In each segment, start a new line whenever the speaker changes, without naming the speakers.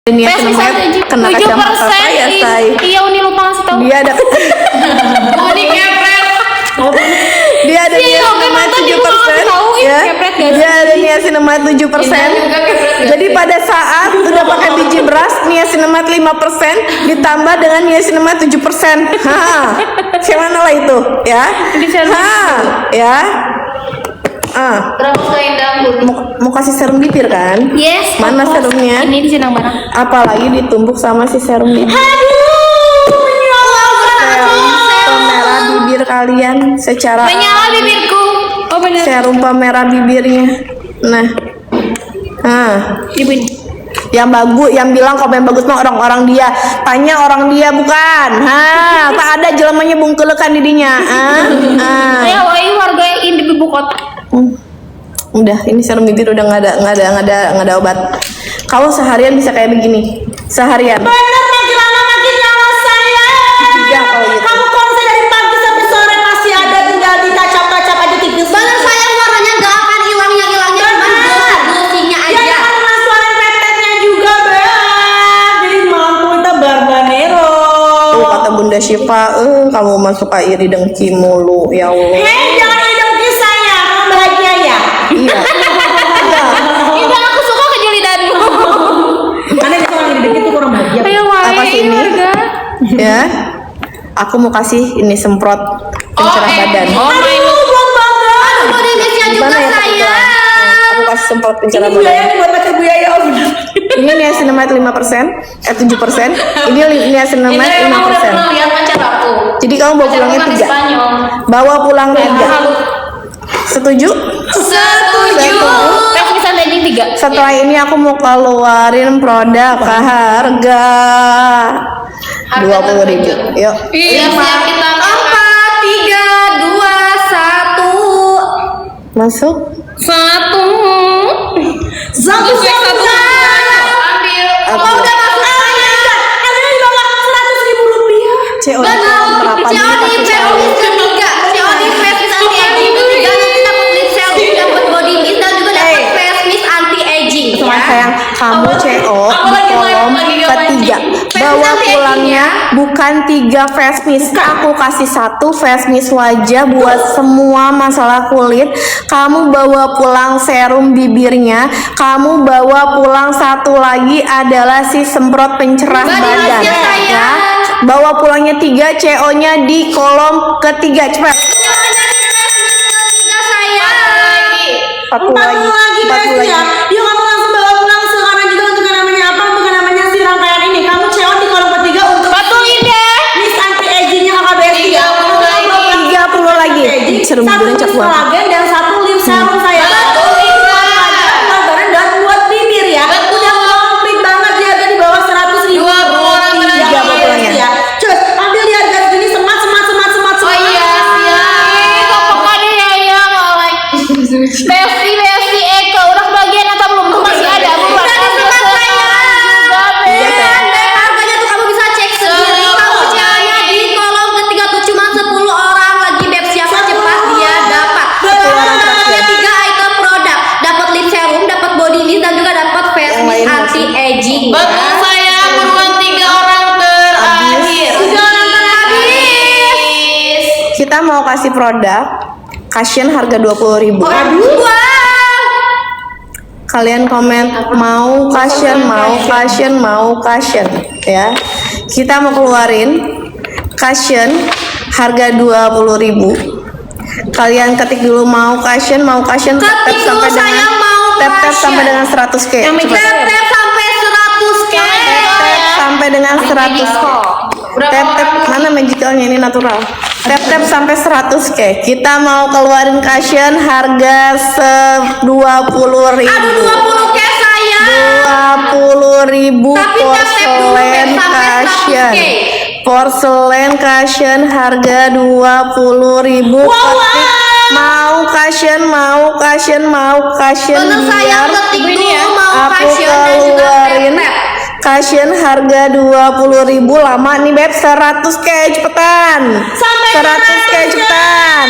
Niacinamide kena kacamata ya say.
Iya Uni lupa ngasih tahu.
Dia ada
Uni kepret.
dia ada niacinamide 7% ya. Dia ada niacinamide 7%. Jadi pada saat udah pakai biji beras niacinamide 5% ditambah dengan niacinamide 7%. Siapa lah itu ya? Ya.
Terus ke Indah
Mau kasih serum bibir kan?
Yes.
Mana serumnya?
Ini di sini barang.
Apalagi ditumbuk sama si serum bibir. Pemerah bibir kalian secara
Menyala bibirku. Oh benar.
serum pemerah bibirnya. Nah,
Ibu ini.
yang bagus, yang bilang komen bagus mah orang-orang dia. Tanya orang dia bukan. Tak ada jelamanya bungkelekan didinya.
Ayo, warga ini di ibu kota.
Udah, ini serum bibir udah nggak ada obat. Kalau seharian bisa kayak begini, seharian.
Bener, makin lama makin nyawa saya.
Iya, kalau gitu.
Kamu konser dari pagi sampai sore masih ada, tinggal ditacap-tacap aja tipis.
Bener sayang, warnanya gak akan hilangnya cuma gosip-gosipnya
Ya
aja.
karena suara petetnya juga Bang. Jadi mampu kita barbanero.
Tuh kata Bunda Syifa, kamu mah suka iri dengki mulu, ya Allah.
Jangan hidungki saya, kamu bahagia ya?
Iya.
Indah aku suka kejulidanmu.
Karena bisa orang iri dengki itu kurang bahagia.
Ayo,
Apa sih ini?
warga.
Ya, aku mau kasih ini semprot pencerah badan.
Oh my God.
Belum banget.
Aduh, body mistnya juga
Gimana ya
sayang.
kebetulan? Aku kasih semprot pencerah
Ini
badan.
biaya buat pacar Bu Yaya, oh bener.
Ini niacinamide 5%, 7%. Ini niacinamide 5%.
Lihat pacar aku.
Jadi kamu bawa pulangnya 3.
Spanyol.
Bawa pulang 3. Setuju?
Setuju. Tes bisa landing 3.
Setelah ini aku mau keluarin produk ke harga 20.000. Yuk.
Iya, siap kita.
4, 3, 2, 1.
Masuk.
1.
Satu
Ambil.
Oh udah masuk saya.
Ada di bawah 100.000 rupiah.
CO berapa
COD
nih?
Feromis ketiga. COD Face Mist Anti Aging ketiga. Nanti dapat lip serum, dapat body mist dan juga dapat Face Mist Anti Aging.
Cuma sayang kamu CO di kolom ketiga. Bawa pulangnya bukan 3 face mist. Aku kasih 1 face mist wajah buat semua masalah kulit. Kamu bawa pulang serum bibirnya. Kamu bawa pulang satu lagi adalah si semprot pencerah badan. Ya. Bawa pulangnya 3, CO-nya di kolom ketiga. Cepat.
Ketiga saya.
40 lagi. 40 lagi.
ya. Yuk kamu langsung bawa pulang sekarang juga untuk yang namanya apa? Untuk yang namanya si rangkaian ini. Kamu CO di kolom ketiga untuk
Patuhin deh.
Miss Anti Agingnya KKBS
30 lagi. Serum bibirnya
satu
cakep
Miss
banget.
Collagen dan satu lip serum saya. Buat badan dan buat bibir ya. Udah komplit banget di harga di bawah 100.000.
Dua orang terakhir.
Iya, pokoknya. Ya. Cus, ambil di harga segini semat.
Oh iya, siap. Pokoknya ya Besti Eko udah bagian atau belum? Tuh masih ada buruan.
Udah disimpan sayang.
Iya, sayang.
Dan harganya tuh kamu bisa cek sendiri. Kamu ceknya di kolom ketiga tuh cuma 10 orang lagi beb siapa cepat dia dapat. Ada 3 item produk. Dapat lip serum, dapat body mist dan juga dapat face
Yang
mist
lain
anti aging.
Betul saya buruan 3 orang terakhir.
3 orang habis.
Kita mau kasih produk Cushion harga 20.000.
Wah.
Kalian komen mau Cushion ya. Kita mau keluarin Cushion harga 20.000. Kalian ketik dulu mau Cushion tap
Ketik dulu
sampai dengan
saya mau
tap
Cushion.
sampai dengan 100k. Cepat.
Tap sampai 100k.
Tap sampai dengan 100k. Tap mana magicalnya ini natural. Tap sampai 100k. Kita mau keluarin Cushion harga 20.000.
Aduh 20k saya.
20.000
Tapi tap dulu
porselen
sampai
Cushion.
100K.
Porselen Cushion harga 20.000. Ketik mau Cushion
Bener saya
biar
ketik dulu mau
aku
Cushion dan juga
keluarin
tap.
Cushion harga 20.000, lama nih beb. 100k cepetan.
Sampai
100k cepetan.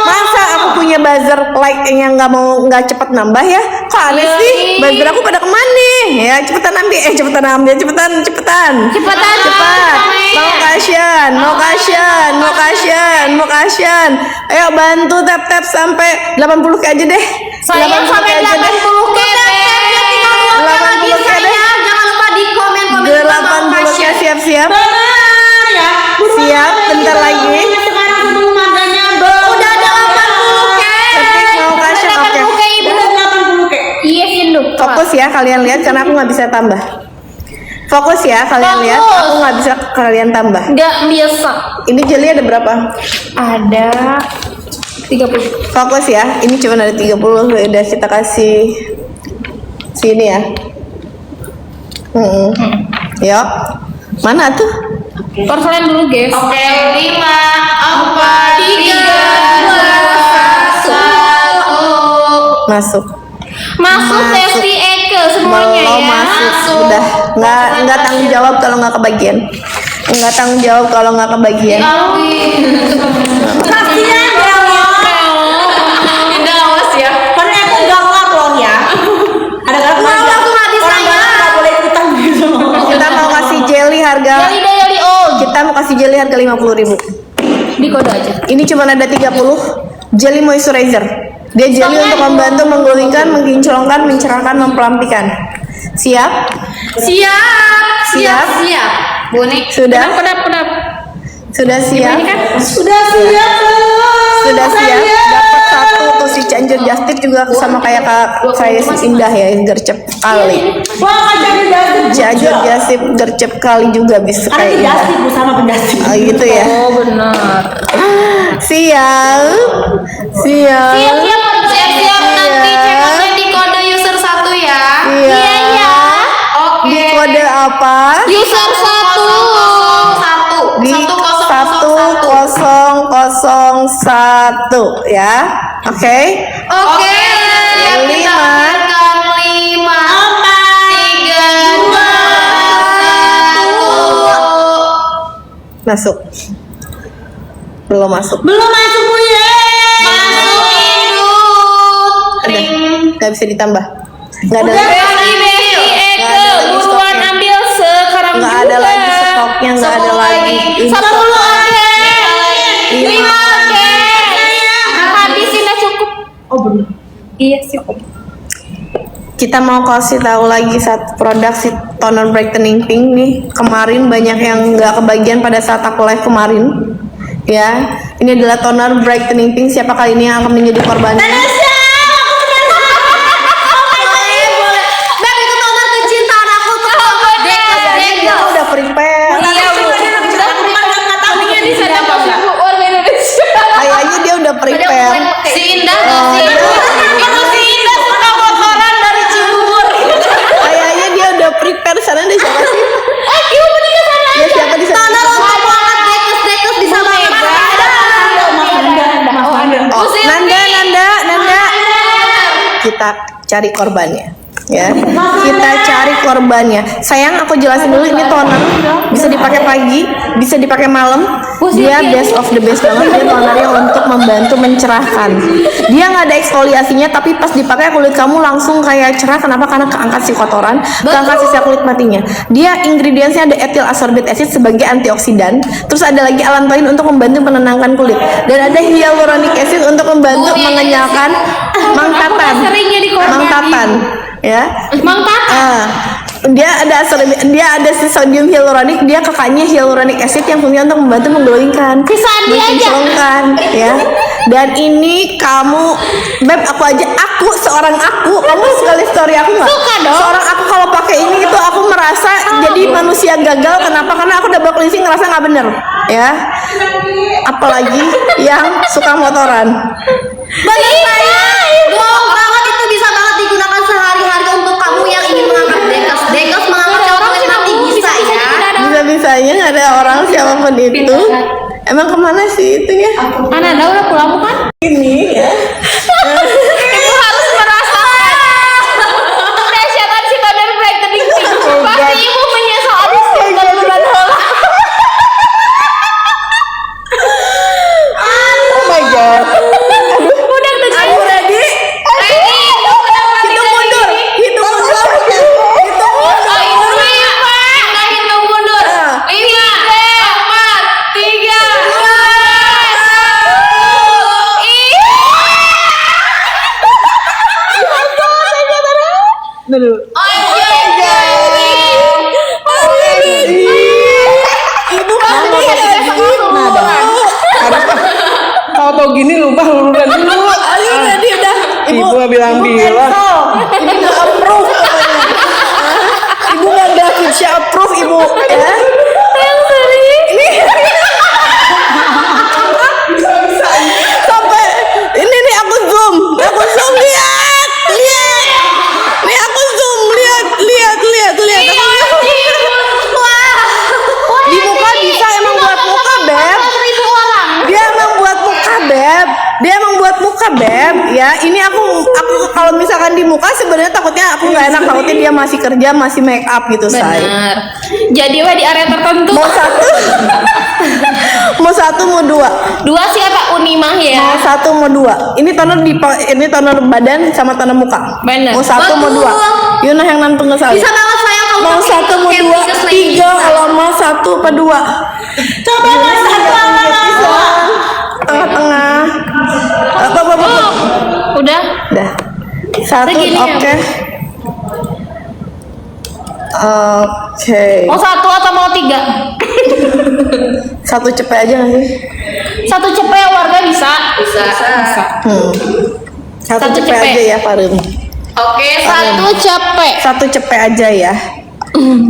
Masa aku punya buzzer like yang nggak cepet nambah ya? Kok aneh sih? Buzzer aku pada kemana nih? Ya cepetan ambil, cepetan.
Cepetan.
Cepat. Mau kasihan. Ayo bantu tap sampai 80k aja deh.
Sayang sampai 80k.
80k deh.
Jangan lupa di komen
80k siap.
Benar ya.
Siap, bentar lagi.
Sekarang sebelum harganya
Udah ada 80k.
Ketik mau kasihan, oke.
Ibu.
udah 80k.
Iya Sindu.
Fokus ya kalian lihat karena aku nggak bisa tambah. Fokus ya kalian lihat, aku nggak bisa kalian tambah.
Nggak biasa.
Ini jeli ada berapa?
Ada 30.
Fokus ya, ini cuma ada 30. Udah kita kasih sini ya. Yuk, mana tuh?
Porcelain dulu guys.
Oke, 5, 4, 3, 2, 1.
Masuk.
Masuk Testi Eke semuanya
Belum
ya.
masuk. Udah nggak tanggung jawab kalau nggak kebagian. Nggak tanggung jawab kalau nggak kebagian.
Kasihan Bella.
Indah awas ya.
Karena aku galak loh ya. Ada galak
Mau
aja.
aku mati
Orang
saya.
galak nggak boleh ikutan gitu.
Kita mau kasih jelly harga.
Jali old.
Kita mau kasih jelly harga 50.000.
Di kode aja.
Ini cuma ada 30. Jelly moisturizer. Dia jelly untuk membantu menggulingkan, mengkinclongkan, mencerahkan, mempelampikan. Siap?
Siap. Bonek.
Sudah?
Pedap.
Sudah siap?
Sudah siap belum?
Sudah siap? Dapat satu tuh si Cianjur Justip juga sama kayak saya si Indah ya, gercep kali.
Wah, kan jadi dasi.
Cianjur Justip gercep kali juga bisa
Karena
kayak Indah.
dasi bu sama pendasi.
Oh gitu ya.
Oh benar.
Siap.
Siap-siap nanti cek online di kode user 1 ya.
Iya.
Oke.
Di kode apa?
User 1.
Di 1001 ya. Oke.
Oke. Siap, kita
5.
ambilkan 5, 4, 3, 2, 1.
Masuk. Belum masuk.
Belum masuk bu ya.
Masuk induk.
Udah. Gak bisa ditambah. Gak ada.
Udah.
Besti Eke,
Nggak ada lagi
buruan
stoknya.
ambil sekarang
Nggak
juga.
ada lagi stoknya. Nggak ada
10
lagi.
10 oke. 5
Lima.
oke. Habisin dah cukup.
Oh benar.
Iya cukup.
Kita mau kasih tahu lagi satu produk si toner brightening pink nih. Kemarin banyak yang nggak kebagian pada saat aku live kemarin. Ya, ini adalah toner brightening pink. Siapa kali ini yang akan menjadi korbannya?
Beb itu toner kecintaan aku tuh.
Dia udah prepare.
Iya bu.
Taunya di sana
Siapa bu? Warga Indonesia.
Kayaknya dia udah prepare.
Si Indah gak sih? Itu si Indah suka motoran dari Cibubur.
Kayaknya dia udah prepare. Sana ada siapa sih? Ya siapa di sana?
Toner untuk banget dekes bisa banget.
Oh, Nanda. Kita cari korbannya. Ya, kita cari korbannya. Sayang, aku jelasin dulu ini toner bisa dipakai pagi, bisa dipakai malam. Dia best of the best banget. Dia tonernya untuk membantu mencerahkan. Dia nggak ada eksfoliasinya, tapi pas dipakai kulit kamu langsung kayak cerah. Kenapa? Karena keangkat si kotoran, keangkat sisa kulit matinya. Dia ingredientsnya ada ethyl ascorbate acid sebagai antioksidan. Terus ada lagi allantoin untuk membantu menenangkan kulit. Dan ada hyaluronic acid untuk membantu mengenyalkan mangtatan. Mangtatan. Ya, dia ada si sodium hyaluronic, dia kakaknya hyaluronic acid yang punya untuk membantu mengglowingkan, menkinclongkan, ya. Dan ini kamu, beb, aku seorang aku, kamu sekali story aku nggak?
Suka dong.
Seorang aku kalau pakai ini itu aku merasa jadi manusia gagal. Kenapa? Karena aku double cleansing ngerasa nggak bener, ya. Apalagi yang suka motoran.
Bagi saya, bohong banget itu bisa banget digunakan sehari-hari untuk kamu yang ingin mengangkat dekes mengangkat kulit mati bisa ya.
Bisa-bisanya nggak ada orang siapapun itu. Emang kemana sih itu ya?
Anda udah pulang bukan?
Ini ya.
Ibu harus merasakan dahsyatan si toner brightening pink. Pasti
lah Beb ya. Ini aku kalau misalkan di muka sebenarnya takutnya aku nggak enak, takutnya dia masih kerja masih make up gitu say.
Benar. Jadi wah di area tertentu.
Mau satu mau satu mau dua.
Dua siapa? Unimah ya.
Mau satu mau dua. Ini toner badan sama toner muka.
Bener.
Mau satu mau dua. Yuna yang nantung ke saya.
Bisa banget sayang kamu
Mau
pakai
satu mau
Candy
dua
Crush Lady.
tiga kalau mau satu apa dua.
Coba mas satu
Tengah-tengah. Apa.
Udah.
Dah. Satu
Segini ya,
oke. Oke.
Mau satu atau mau tiga?
Satu cepet aja nggak sih?
Satu cepet warga bisa.
Bisa.
Satu
Satu
cepet
cepet.
aja ya Farun.
Oke,
Satu cepet.
Satu cepet aja ya.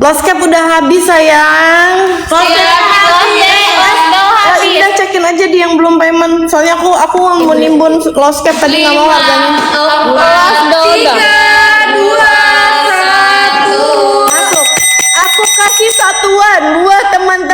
Lost cap udah habis sayang. Ya, udah cekin aja di yang belum payment. Soalnya aku mau nimbun lost cap tadi nggak mau harganya. Masuk. Aku kasih satuan buat teman-teman